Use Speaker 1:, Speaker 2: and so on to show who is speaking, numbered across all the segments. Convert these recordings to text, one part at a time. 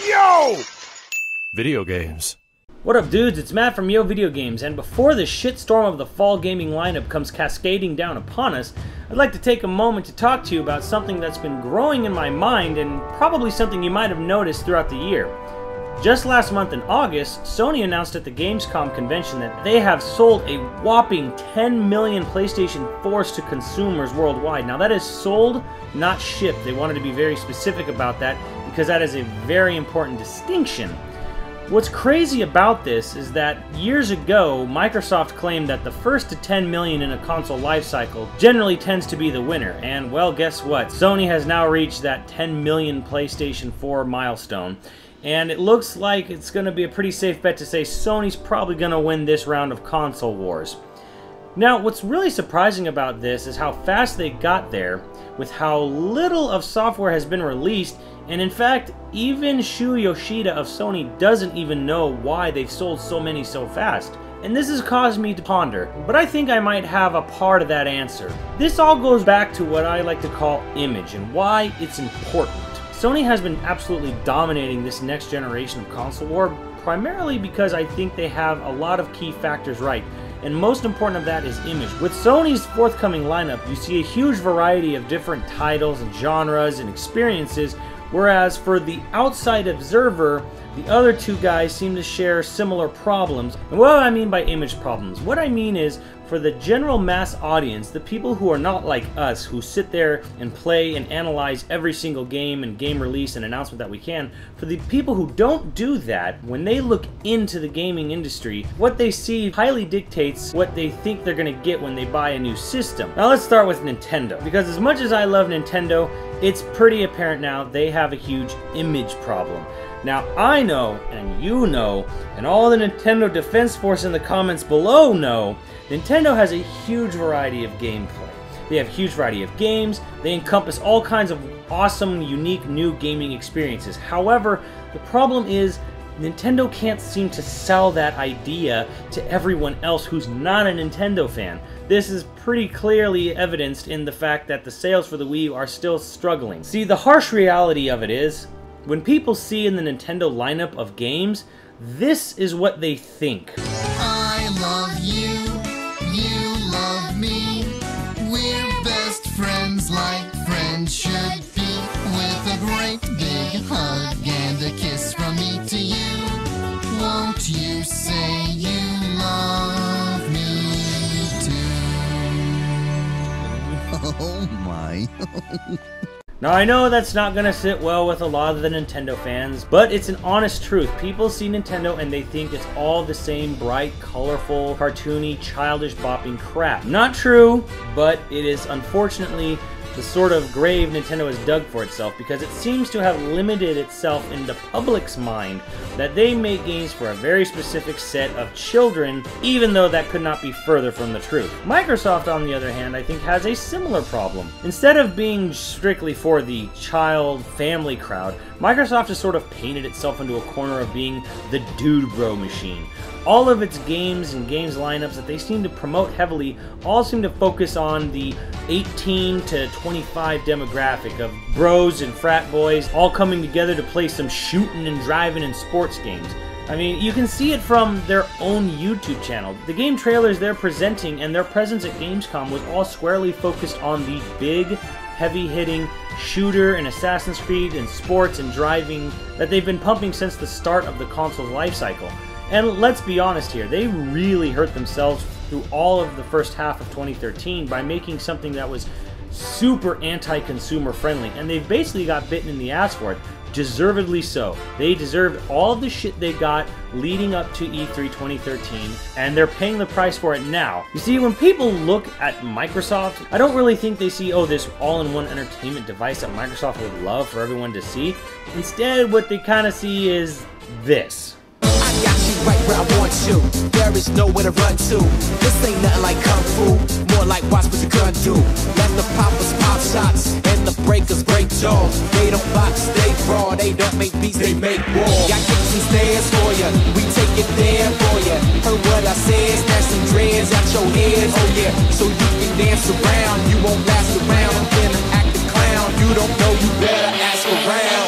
Speaker 1: Yo! Video games.
Speaker 2: What up, dudes? It's Matt from YoVideogames, and before the shitstorm of the fall gaming lineup comes cascading down upon us, I'd like to take a moment to talk to you about something that's been growing in my mind and probably something you might have noticed throughout the year. Just last month in August, Sony announced at the Gamescom convention that they have sold a whopping 10 million PlayStation 4s to consumers worldwide. Now that is sold, not shipped. They wanted to be very specific about that because that is a very important distinction. What's crazy about this is that years ago, Microsoft claimed that the first to 10 million in a console lifecycle generally tends to be the winner, and well, guess what? Sony has now reached that 10 million PlayStation 4 milestone, and it looks like it's going to be a pretty safe bet to say Sony's probably going to win this round of console wars. Now, what's really surprising about this is how fast they got there, with how little of software has been released, and in fact, even Shu Yoshida of Sony doesn't even know why they've sold so many so fast. And this has caused me to ponder, but I think I might have a part of that answer. This all goes back to what I like to call image and why it's important. Sony has been absolutely dominating this next generation of console war, primarily because I think they have a lot of key factors right. And most important of that is image. With Sony's forthcoming lineup, you see a huge variety of different titles and genres and experiences, whereas for the outside observer, the other two guys seem to share similar problems. And what do I mean by image problems? What I mean is, for the general mass audience, the people who are not like us, who sit there and play and analyze every single game and game release and announcement that we can, for the people who don't do that, when they look into the gaming industry, what they see highly dictates what they think they're going to get when they buy a new system. Now let's start with Nintendo, because as much as I love Nintendo, it's pretty apparent now they have a huge image problem. Now, I know, and you know, and all the Nintendo Defense Force in the comments below know, Nintendo has a huge variety of gameplay. They have a huge variety of games. They encompass all kinds of awesome, unique, new gaming experiences. However, the problem is Nintendo can't seem to sell that idea to everyone else who's not a Nintendo fan. This is pretty clearly evidenced in the fact that the sales for the Wii U are still struggling. See, the harsh reality of it is, when people see in the Nintendo lineup of games, this is what they think.
Speaker 3: I love you, you love me. We're best friends like friends should be. With a great big hug and a kiss from me to you. Won't you say you love me too? Oh my.
Speaker 2: Now I know that's not going to sit well with a lot of the Nintendo fans, but it's an honest truth. People see Nintendo and they think it's all the same bright, colorful, cartoony, childish bopping crap. Not true, but it is unfortunately the sort of grave Nintendo has dug for itself, because it seems to have limited itself in the public's mind that they make games for a very specific set of children, even though that could not be further from the truth. Microsoft, on the other hand, I think has a similar problem. Instead of being strictly for the child family crowd, Microsoft has sort of painted itself into a corner of being the dude bro machine. All of its games and games lineups that they seem to promote heavily all seem to focus on the 18 to 25 demographic of bros and frat boys all coming together to play some shooting and driving and sports games. I mean, you can see it from their own YouTube channel. The game trailers they're presenting and their presence at Gamescom was all squarely focused on the big, heavy-hitting shooter and Assassin's Creed and sports and driving that they've been pumping since the start of the console's life cycle. And let's be honest here, they really hurt themselves through all of the first half of 2013 by making something that was super anti-consumer friendly, and they've basically got bitten in the ass for it. Deservedly so. They deserved all the shit they got leading up to E3 2013, and they're paying the price for it now. You see, when people look at Microsoft, I don't really think they see, oh, this all-in-one entertainment device that Microsoft would love for everyone to see. Instead, what they kind of see is this.
Speaker 4: I got you right where I want you. There is nowhere to run to. This ain't nothing like kung fu, more like watch what you gonna do. Let the poppers pop shots and the breakers break jaws. They don't box, they brawl. They don't make beats, they make war. Got kicks and stairs for ya. We take it there for ya. Heard what I said, snatch some dreads out your head. Oh yeah, so you can dance around. You won't last around. I'm gonna act the clown. You don't know, you better ask around.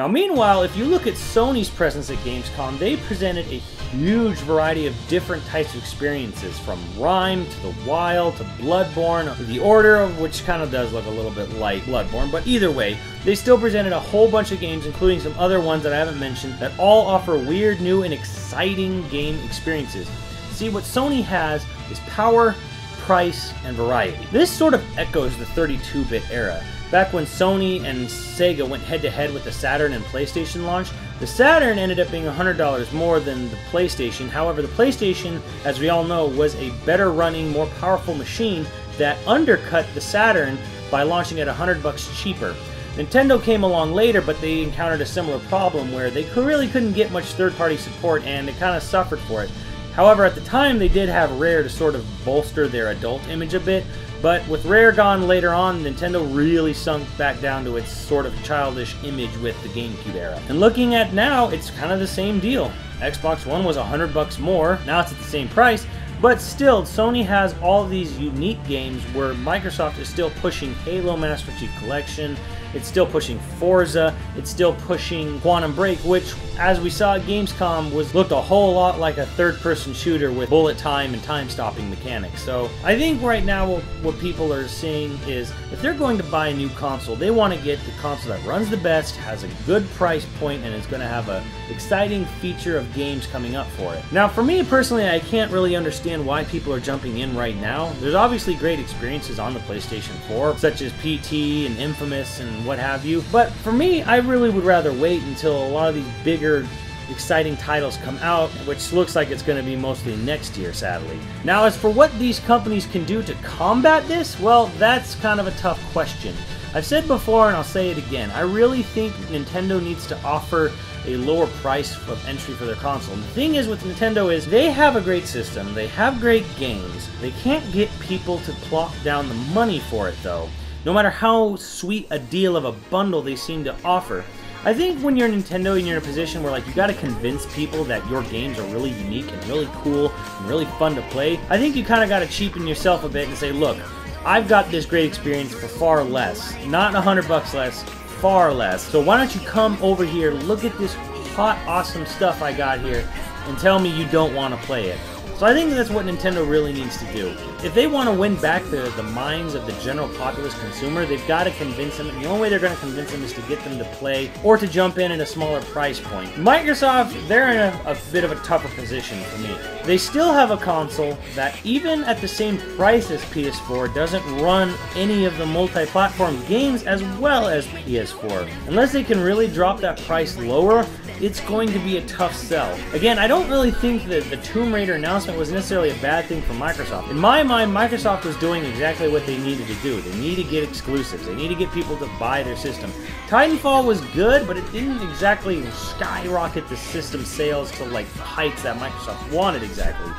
Speaker 2: Now meanwhile, if you look at Sony's presence at Gamescom, they presented a huge variety of different types of experiences, from Rhyme to The Wild to Bloodborne, The Order, which kind of does look a little bit like Bloodborne, but either way, they still presented a whole bunch of games, including some other ones that I haven't mentioned, that all offer weird, new, and exciting game experiences. See, what Sony has is power, price, and variety. This sort of echoes the 32-bit era. Back when Sony and Sega went head-to-head with the Saturn and PlayStation launch, the Saturn ended up being $100 more than the PlayStation. However, the PlayStation, as we all know, was a better running, more powerful machine that undercut the Saturn by launching at $100 cheaper. Nintendo came along later, but they encountered a similar problem where they really couldn't get much third-party support, and they kind of suffered for it. However, at the time, they did have Rare to sort of bolster their adult image a bit, but with Rare gone later on, Nintendo really sunk back down to its sort of childish image with the GameCube era. And looking at now, it's kind of the same deal. Xbox One was $100 more, now it's at the same price, but still, Sony has all of these unique games where Microsoft is still pushing Halo Master Chief Collection, it's still pushing Forza, it's still pushing Quantum Break, which, as we saw at Gamescom, looked a whole lot like a third-person shooter with bullet time and time-stopping mechanics. So I think right now what people are seeing is, if they're going to buy a new console, they want to get the console that runs the best, has a good price point, and is going to have an exciting feature of games coming up for it. Now, for me personally, I can't really understand why people are jumping in right now. There's obviously great experiences on the PlayStation 4, such as PT and Infamous and what have you, but for me, I really would rather wait until a lot of these bigger, exciting titles come out, which looks like it's going to be mostly next year, sadly. Now, as for what these companies can do to combat this, well, that's kind of a tough question. I've said before, and I'll say it again, I really think Nintendo needs to offer a lower price of entry for their console. And the thing is with Nintendo is they have a great system, they have great games, they can't get people to plop down the money for it though, no matter how sweet a deal of a bundle they seem to offer. I think when you're Nintendo and you're in a position where, like, you gotta convince people that your games are really unique and really cool and really fun to play, I think you kind of gotta cheapen yourself a bit and say, look, I've got this great experience for far less, not $100 less, far less. So why don't you come over here, look at this hot, awesome stuff I got here, and tell me you don't want to play it. So I think that's what Nintendo really needs to do. If they want to win back the minds of the general populace consumer, they've got to convince them, and the only way they're going to convince them is to get them to play or to jump in at a smaller price point. Microsoft, they're in a bit of a tougher position for me. They still have a console that, even at the same price as PS4, doesn't run any of the multi-platform games as well as PS4. Unless they can really drop that price lower, it's going to be a tough sell. Again, I don't really think that the Tomb Raider announcement was necessarily a bad thing for Microsoft. In my mind, Microsoft was doing exactly what they needed to do. They need to get exclusives. They need to get people to buy their system. Titanfall was good, but it didn't exactly skyrocket the system sales to like the heights that Microsoft wanted exactly.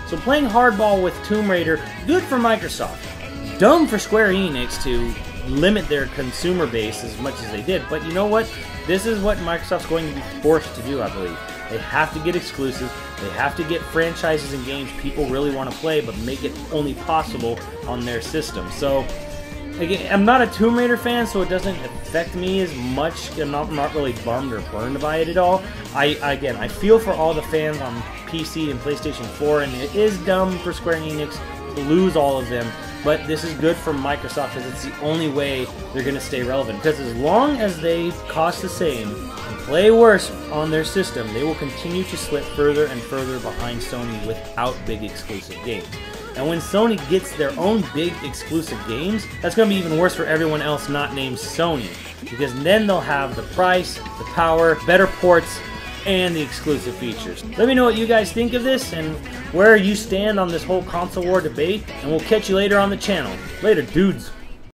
Speaker 2: So playing hardball with Tomb Raider, good for Microsoft. Dumb for Square Enix to limit their consumer base as much as they did, but you know what? This is what Microsoft's going to be forced to do, I believe. They have to get exclusives, they have to get franchises and games people really want to play, but make it only possible on their system. So, again, I'm not a Tomb Raider fan, so it doesn't affect me as much. I'm not really bummed or burned by it at all. I feel for all the fans on PC and PlayStation 4, and it is dumb for Square Enix to lose all of them. But this is good for Microsoft because it's the only way they're going to stay relevant. Because as long as they cost the same and play worse on their system, they will continue to slip further and further behind Sony without big exclusive games. And when Sony gets their own big exclusive games, that's going to be even worse for everyone else not named Sony. Because then they'll have the price, the power, better ports, and the exclusive features. Let me know what you guys think of this and where you stand on this whole console war debate, and we'll catch you later on the channel. Later, dudes.